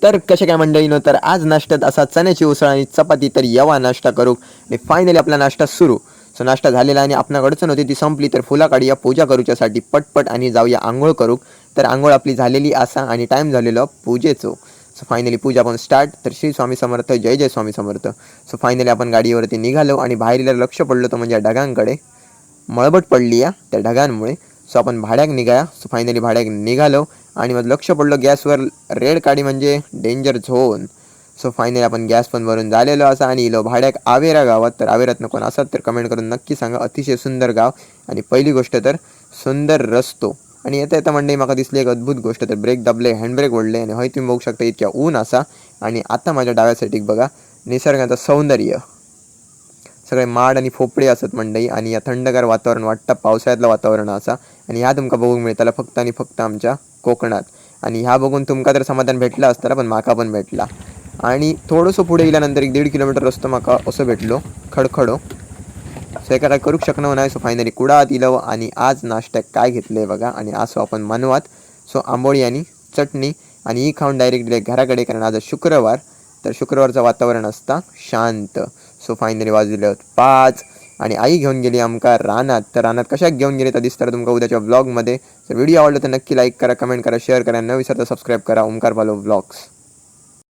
तर कशा काय मंडळीनो, तर आज नाश्त्यात असा चण्याची उसळ आणि चपाती. तर येवा नाश्ता करू. आणि फायनली आपला नाश्ता सुरू. सो नाश्ता झालेला आणि आपणाकडचं नव्हती ती संपली, तर फुला काढूया पूजा करूच्यासाठी पटपट आणि जाऊया आंघोळ करू. तर आंघोळ आपली झालेली असा आणि टाईम झालेलो पूजेचो. सो फायनली पूजा पण स्टार्ट. तर श्री स्वामी समर्थ, जय जय स्वामी समर्थ. सो फायनली आपण गाडीवरती निघालो आणि बाहेरला लक्ष पडलो तो म्हणजे ढगांकडे. मळबट पडली या त्या ढगांमुळे. सो आपण भाड्याक निघाया. सो फायनली भाड्याक निघालो आणि मग लक्ष पडलं गॅसवर रेड काडी म्हणजे डेंजर झोन. सो फायनली आपण गॅस पण भरून झालेलो असा आणि इलो भाड्याक आवेरा गावात. तर आवेरात कोण असत तर कमेंट करून नक्की सांगा. अतिशय सुंदर गाव आणि पहिली गोष्ट तर सुंदर रस्तो. आणि येता येता मंडळी माका दिसली एक अद्भुत गोष्ट. तर ब्रेक दाबले, हँडब्रेक ओढले आणि हय तुम्ही बघू शकता इतक्या ऊन असा. आणि आता माझ्या डाव्या साईडीक बघा निसर्गाचं सौंदर्य. सगळे माड आणि फोपळे असत मंडई आणि या थंडगार वातावरण वाटतं पावसाळ्यातलं वातावरण असा. आणि ह्या तुमका बघूक मिळताला फक्त आणि फक्त आमच्या कोकणात. आणि ह्या बघून तुमका तर समाधान भेटलं असताना पण माका पण भेटला. आणि थोडंसं पुढे गेल्यानंतर 1.5 किलोमीटर रस्तो माका असं भेटलो खडखडो. सो एका काय करूक शकणार नाही. सो फायनली कुडात इलो आणि आज नाश्त्यात काय घेतलंय बघा. आणि असो आपण मनवात. सो आंबोळी आणि चटणी आणि ही खाऊन डायरेक्ट घराकडे. कारण आज शुक्रवार, तर शुक्रवारचं वातावरण असता शांत. सो फायनली वाजले 5 आणि आई घेऊन गेली आमका रानात. तर रानात कशाक घेऊन गेली तर दिसतं तुमका उद्याच्या ब्लॉगमध्ये. तर व्हिडिओ आवडला तर नक्की लाईक करा, कमेंट करा, शेअर करा, न विसरता सबस्क्राईब करा. ओमकार पालो ब्लॉग्स.